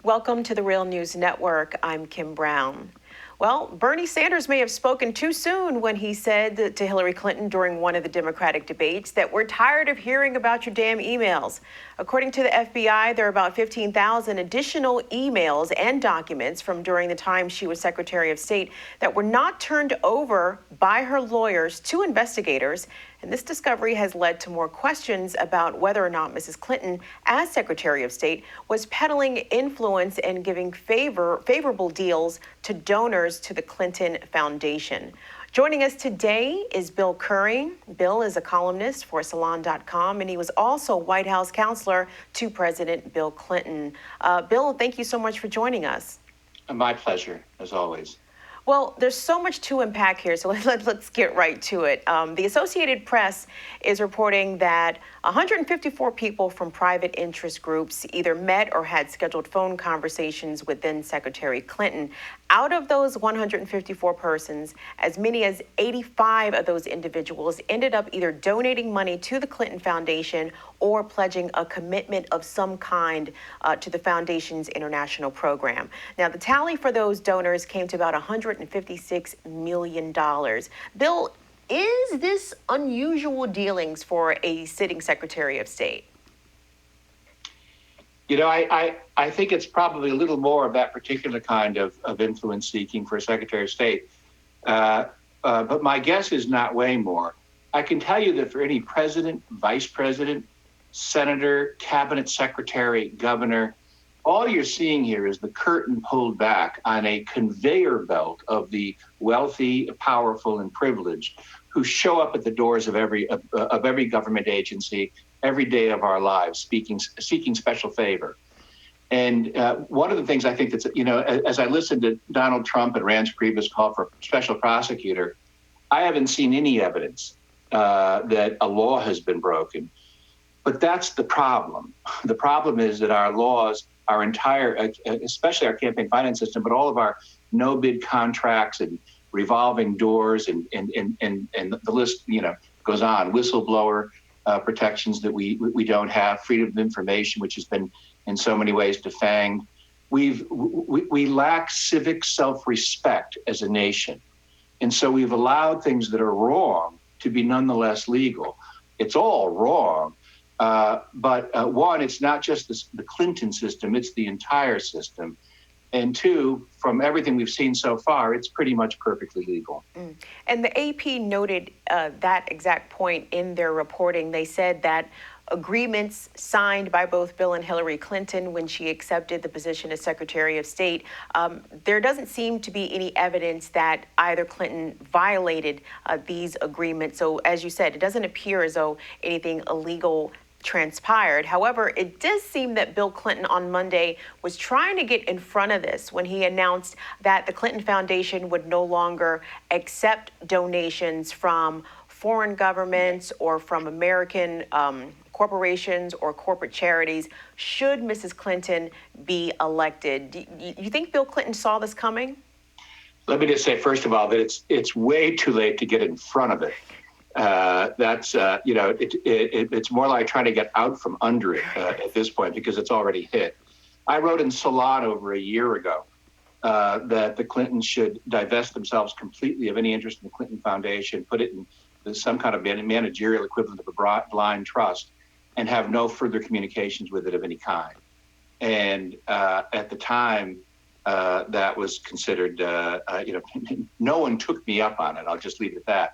Welcome to the Real News Network. I'm Kim Brown. Well, Bernie Sanders may have spoken too soon when he said to Hillary Clinton during one of the Democratic debates that we're tired of hearing about your damn emails. According to the FBI, there are about 15,000 additional emails and documents from during the time she was Secretary of State that were not turned over by her lawyers to investigators. And this discovery has led to more questions about whether or not Mrs. Clinton, as Secretary of State, was peddling influence and giving favorable deals to donors to the Clinton Foundation. Joining us today is Bill Curry. Bill is a columnist for Salon.com, and he was also White House counselor to President Bill Clinton. Bill, thank you so much for joining us. My pleasure, as always. Well, there's so much to unpack here, so let's get right to it. The Associated Press is reporting that 154 people from private interest groups either met or had scheduled phone conversations with then Secretary Clinton. Out of those 154 persons, as many as 85 of those individuals ended up either donating money to the Clinton Foundation or pledging a commitment of some kind to the foundation's international program. Now, the tally for those donors came to about $156 million. Bill, is this unusual dealings for a sitting Secretary of State? You know, I think it's probably a little more of that particular kind of influence seeking for a Secretary of State. But my guess is not way more. I can tell you that for any president, vice president, senator, cabinet secretary, governor, all you're seeing here is the curtain pulled back on a conveyor belt of the wealthy, powerful, and privileged who show up at the doors of every government agency every day of our lives, seeking special favor. And one of the things I think that's, as I listened to Donald Trump and Rand's previous call for a special prosecutor, I haven't seen any evidence that a law has been broken. But that's the problem. The problem is that our laws, our entire, especially our campaign finance system, but all of our no-bid contracts and revolving doors and the list, goes on. Whistleblower protections that we don't have, freedom of information, which has been in so many ways defanged. We lack civic self-respect as a nation. And so we've allowed things that are wrong to be nonetheless legal. It's all wrong. But one, it's not just the Clinton system, it's the entire system. And two, from everything we've seen so far, it's pretty much perfectly legal. And the AP noted that exact point in their reporting. They said that agreements signed by both Bill and Hillary Clinton when she accepted the position as Secretary of State, there doesn't seem to be any evidence that either Clinton violated these agreements. So as you said, it doesn't appear as though anything illegal transpired. However, it does seem that Bill Clinton on Monday was trying to get in front of this when he announced that the Clinton Foundation would no longer accept donations from foreign governments or from American corporations or corporate charities should Mrs. Clinton be elected. Do you think Bill Clinton saw this coming? Let me just say, first of all, that it's way too late to get in front of it. It's more like trying to get out from under it at this point because it's already hit. I wrote in Salon over a year ago that the Clintons should divest themselves completely of any interest in the Clinton Foundation, put it in some kind of managerial equivalent of a blind trust, and have no further communications with it of any kind. And at the time, that was considered, no one took me up on it. I'll just leave it at that.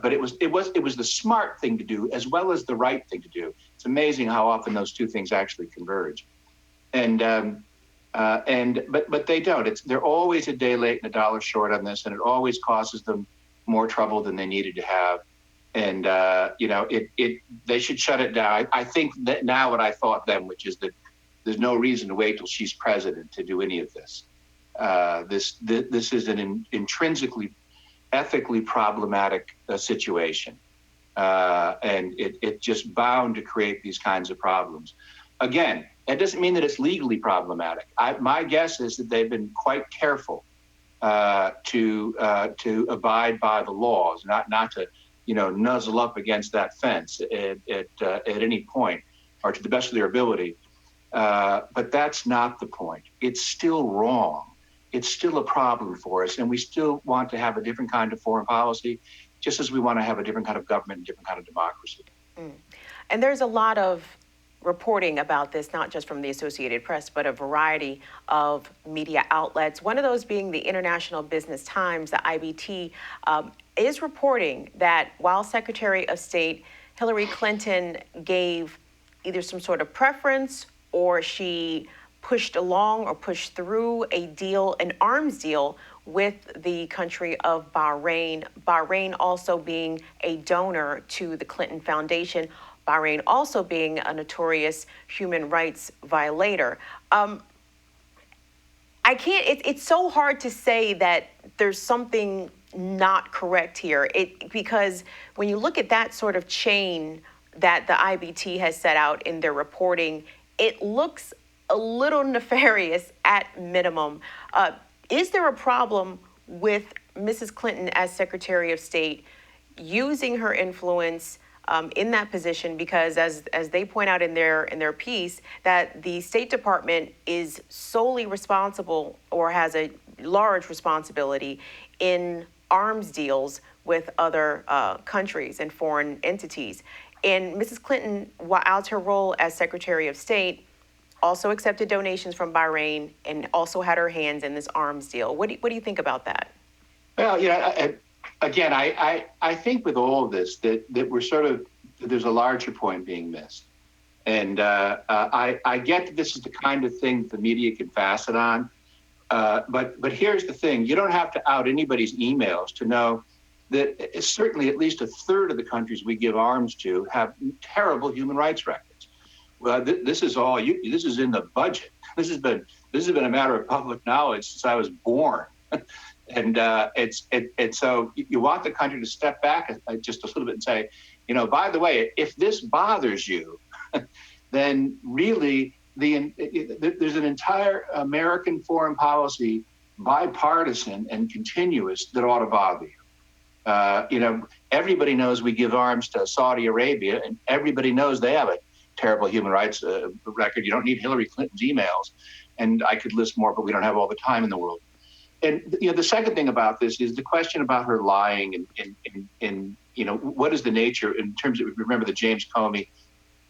But it was the smart thing to do as well as the right thing to do. It's amazing how often those two things actually converge, but they don't. They're always a day late and a dollar short on this, and it always causes them more trouble than they needed to have. And they should shut it down. I think that now what I thought then, which is that there's no reason to wait till she's president to do any of this. This is an intrinsically ethically problematic situation. And it's just bound to create these kinds of problems. Again, that doesn't mean that it's legally problematic. My guess is that they've been quite careful to abide by the laws, not to nuzzle up against that fence at any point, or to the best of their ability. But that's not the point. It's still wrong. It's still a problem for us, and we still want to have a different kind of foreign policy, just as we want to have a different kind of government and different kind of democracy. Mm. And there's a lot of reporting about this, not just from the Associated Press, but a variety of media outlets. One of those being the International Business Times, the IBT, is reporting that while Secretary of State Hillary Clinton gave either some sort of preference or she pushed along or pushed through a deal, an arms deal with the country of Bahrain, Bahrain also being a donor to the Clinton Foundation, Bahrain also being a notorious human rights violator. It's so hard to say that there's something not correct here. Because when you look at that sort of chain that the IBT has set out in their reporting, it looks a little nefarious at minimum. Is there a problem with Mrs. Clinton as Secretary of State using her influence in that position? Because as they point out in their piece, that the State Department is solely responsible or has a large responsibility in arms deals with other countries and foreign entities. And Mrs. Clinton, while her role as Secretary of State, also accepted donations from Bahrain and also had her hands in this arms deal. What do you think about that? Well, again, I think with all of this that we're there's a larger point being missed. And I get that this is the kind of thing the media can fasten on. But here's the thing. You don't have to out anybody's emails to know that certainly at least a third of the countries we give arms to have terrible human rights records. Well, this is all this is in the budget. This has been a matter of public knowledge since I was born. And so you want the country to step back just a little bit and say, by the way, if this bothers you, then really there's an entire American foreign policy, bipartisan and continuous, that ought to bother you. Everybody knows we give arms to Saudi Arabia, and everybody knows they have a terrible human rights record. You don't need Hillary Clinton's emails, and I could list more, but we don't have all the time in the world. And the second thing about this is the question about her lying and what is the nature in terms of, remember the James Comey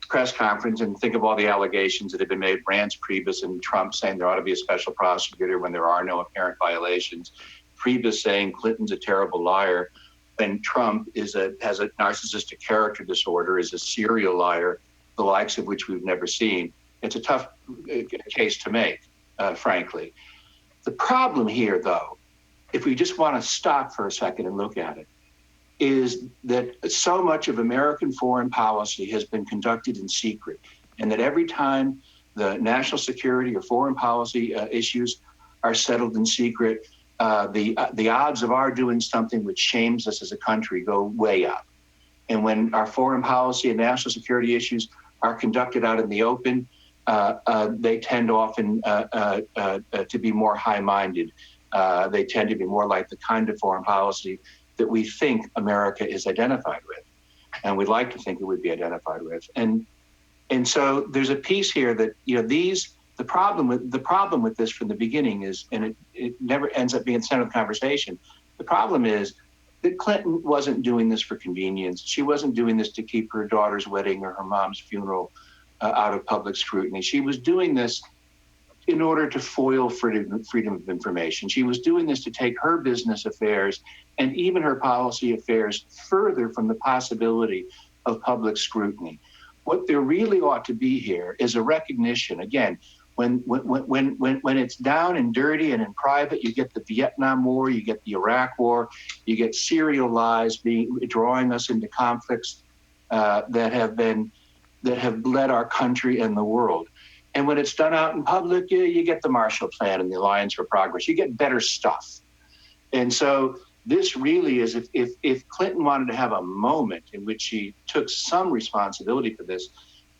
press conference and think of all the allegations that have been made, Rance Priebus and Trump saying there ought to be a special prosecutor when there are no apparent violations, Priebus saying Clinton's a terrible liar, and Trump has a narcissistic character disorder, is a serial liar, the likes of which we've never seen. It's a tough case to make, frankly. The problem here, though, if we just want to stop for a second and look at it, is that so much of American foreign policy has been conducted in secret, and that every time the national security or foreign policy issues are settled in secret, the odds of our doing something which shames us as a country go way up. And when our foreign policy and national security issues are conducted out in the open, they tend often to be more high-minded. They tend to be more like the kind of foreign policy that we think America is identified with, and we'd like to think it would be identified with. And so there's a piece here that the problem with this from the beginning is, and it never ends up being the center of the conversation. The problem is that Clinton wasn't doing this for convenience. She wasn't doing this to keep her daughter's wedding or her mom's funeral out of public scrutiny. She was doing this in order to foil freedom of information. She was doing this to take her business affairs and even her policy affairs further from the possibility of public scrutiny. What there really ought to be here is a recognition, again, when it's down and dirty and in private, you get the Vietnam War, you get the Iraq War, you get serial lies drawing us into conflicts that have led our country and the world. And when it's done out in public, you get the Marshall Plan and the Alliance for Progress. You get better stuff. And so this really is, if Clinton wanted to have a moment in which she took some responsibility for this,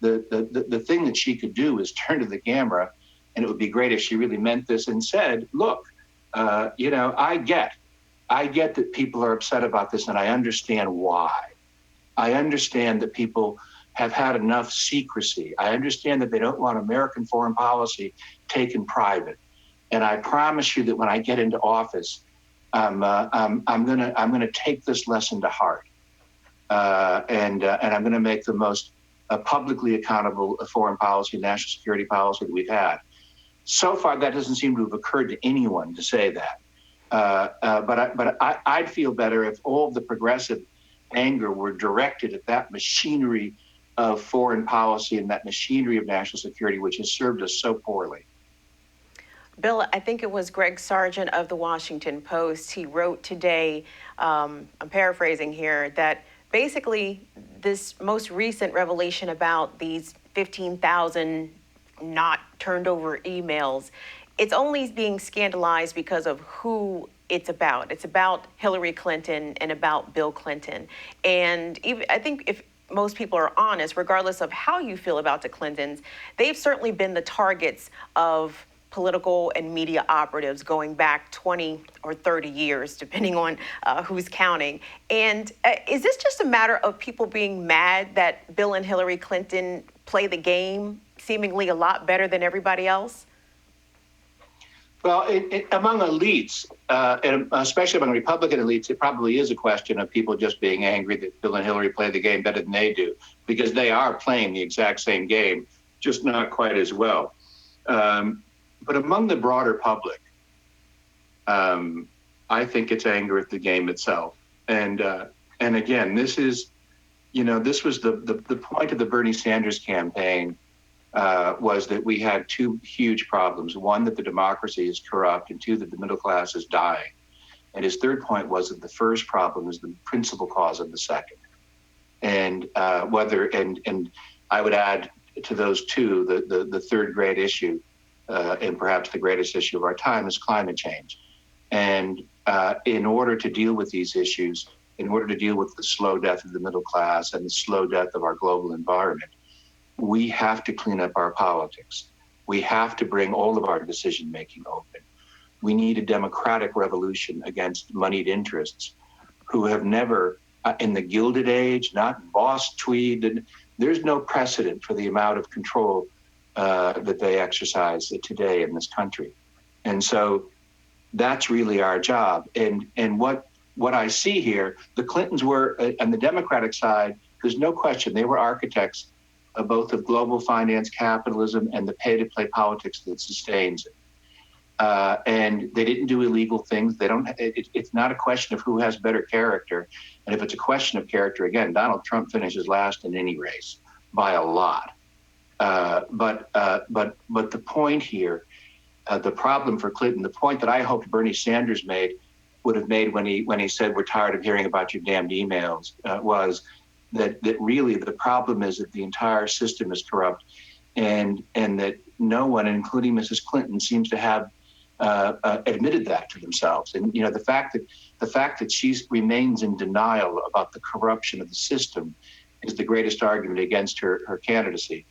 the thing that she could do is turn to the camera, and it would be great if she really meant this and said, look, I get that people are upset about this, and I understand why. I understand that people have had enough secrecy. I understand that they don't want American foreign policy taken private. And I promise you that when I get into office, I'm gonna take this lesson to heart, and I'm gonna make the most publicly accountable foreign policy, national security policy that we've had. So far, that doesn't seem to have occurred to anyone to say that. I'd feel better if all of the progressive anger were directed at that machinery of foreign policy and that machinery of national security, which has served us so poorly. Bill, I think it was Greg Sargent of the Washington Post. He wrote today, I'm paraphrasing here, that basically this most recent revelation about these 15,000 not turned over emails, it's only being scandalized because of who it's about. It's about Hillary Clinton and about Bill Clinton. And even, I think if most people are honest, regardless of how you feel about the Clintons, they've certainly been the targets of political and media operatives going back 20 or 30 years, depending on who's counting. And is this just a matter of people being mad that Bill and Hillary Clinton play the game seemingly a lot better than everybody else? Well, among elites, and especially among Republican elites, it probably is a question of people just being angry that Bill and Hillary play the game better than they do, because they are playing the exact same game, just not quite as well. But among the broader public, I think it's anger at the game itself. And again, this is, this was the point of the Bernie Sanders campaign, was that we had two huge problems. One, that the democracy is corrupt, and two, that the middle class is dying. And his third point was that the first problem is the principal cause of the second. And and I would add to those two, the third great issue, and perhaps the greatest issue of our time, is climate change. And in order to deal with these issues, in order to deal with the slow death of the middle class and the slow death of our global environment, we have to clean up our politics. We have to bring all of our decision-making open. We need a democratic revolution against moneyed interests who have never, in the Gilded Age, not Boss Tweed, there's no precedent for the amount of control that they exercise today in this country. And so that's really our job. And what I see here, the Clintons were, on the Democratic side, there's no question, they were architects both of global finance capitalism and the pay-to-play politics that sustains it. And they didn't do illegal things. It's not a question of who has better character. And if it's a question of character, again, Donald Trump finishes last in any race by a lot. But the point here, the problem for Clinton, the point that I hoped Bernie Sanders would have made when he said, "We're tired of hearing about your damned emails," was that really the problem is that the entire system is corrupt, and that no one, including Mrs. Clinton, seems to have admitted that to themselves. And the fact that she remains in denial about the corruption of the system is the greatest argument against her candidacy.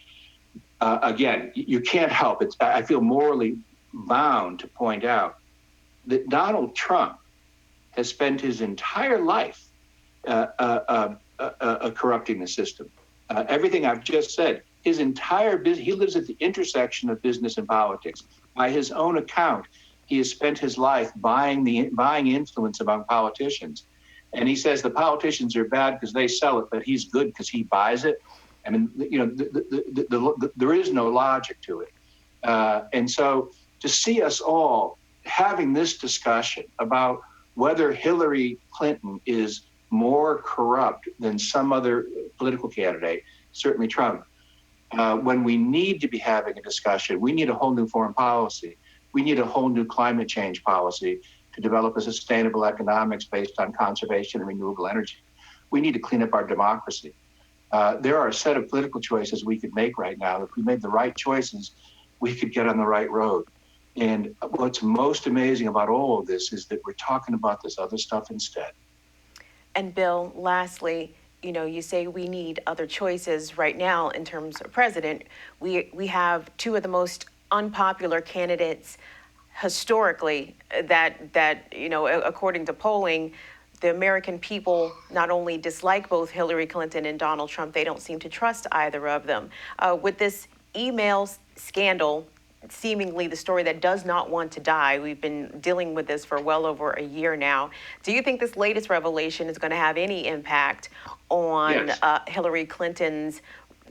Again, you can't help it. I feel morally bound to point out that Donald Trump has spent his entire life corrupting the system. Everything I've just said, his entire business, he lives at the intersection of business and politics. By his own account, he has spent his life buying influence among politicians. And he says the politicians are bad because they sell it, but he's good because he buys it. I mean, there is no logic to it. And so to see us all having this discussion about whether Hillary Clinton is more corrupt than some other political candidate, certainly Trump, when we need to be having a discussion, we need a whole new foreign policy. We need a whole new climate change policy to develop a sustainable economics based on conservation and renewable energy. We need to clean up our democracy. There are a set of political choices we could make right now. If we made the right choices, we could get on the right road. And what's most amazing about all of this is that we're talking about this other stuff instead. And Bill, lastly, you say we need other choices right now in terms of president. We have two of the most unpopular candidates historically that according to polling, the American people not only dislike both Hillary Clinton and Donald Trump, they don't seem to trust either of them. With this email scandal, seemingly the story that does not want to die, we've been dealing with this for well over a year now. Do you think this latest revelation is going to have any impact on Yes. Hillary Clinton's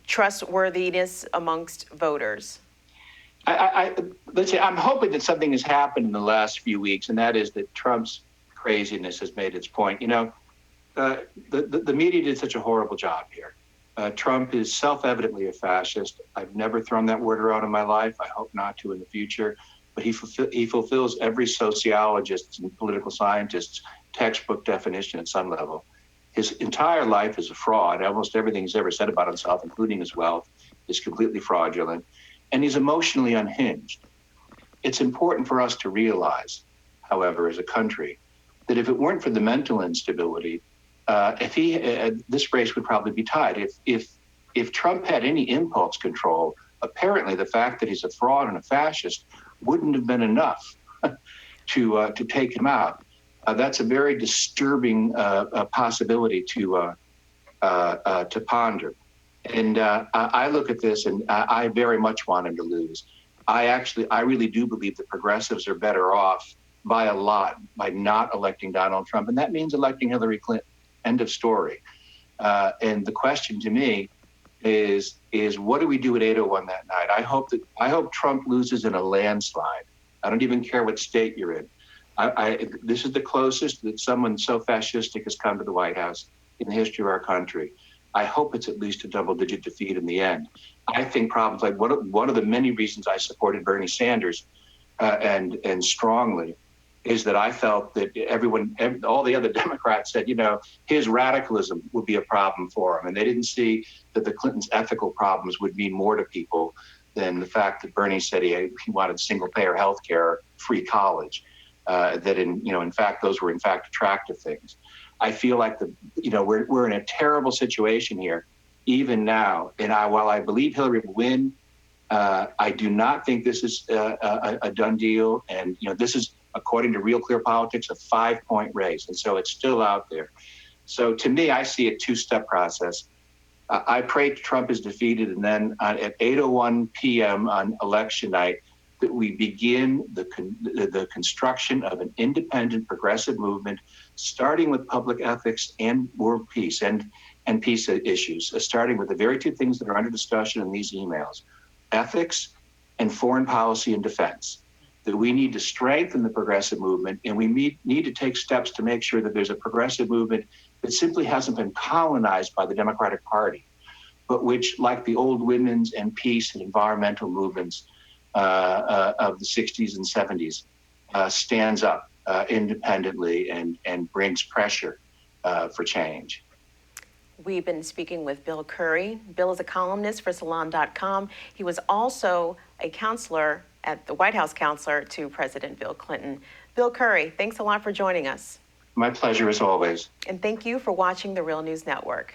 trustworthiness amongst voters? Let's say I'm hoping that something has happened in the last few weeks, and that is that Trump's craziness has made its point. The media did such a horrible job here. Trump is self-evidently a fascist. I've never thrown that word around in my life. I hope not to in the future. But he fulfills every sociologist's and political scientist's textbook definition at some level. His entire life is a fraud. Almost everything he's ever said about himself, including his wealth, is completely fraudulent. And he's emotionally unhinged. It's important for us to realize, however, as a country, that if it weren't for the mental instability, this race would probably be tied. If Trump had any impulse control, apparently the fact that he's a fraud and a fascist wouldn't have been enough to take him out. That's a very disturbing possibility to ponder. And I look at this, and I very much want him to lose. I really do believe that progressives are better off by a lot by not electing Donald Trump, and that means electing Hillary Clinton. End of story. And the question to me is what do we do at 8:01 that night? I hope Trump loses in a landslide. I don't even care what state you're in. This is the closest that someone so fascistic has come to the White House in the history of our country. I hope it's at least a double-digit defeat in the end. I think probably one of the many reasons I supported Bernie Sanders and strongly is that I felt that all the other Democrats said, his radicalism would be a problem for him. And they didn't see that the Clintons' ethical problems would mean more to people than the fact that Bernie said he wanted single-payer health care, free college, that in fact, those were in fact attractive things. I feel like we're in a terrible situation here, even now. And while I believe Hillary will win, I do not think this is a done deal. And this is, according to Real Clear Politics, a 5-point race, and so it's still out there. So to me, I see a two-step process. I pray Trump is defeated, and then at 8:01 p.m. on election night, that we begin the construction of an independent progressive movement, starting with public ethics and world peace and peace issues, starting with the very two things that are under discussion in these emails, ethics and foreign policy and defense. That we need to strengthen the progressive movement, and we need to take steps to make sure that there's a progressive movement that simply hasn't been colonized by the Democratic Party, but which, like the old women's and peace and environmental movements of the 60s and 70s, stands up independently and brings pressure for change. We've been speaking with Bill Curry. Bill is a columnist for Salon.com. He was also a counselor at the White House counselor to President Bill Clinton. Bill Curry, thanks a lot for joining us. My pleasure as always. And thank you for watching the Real News Network.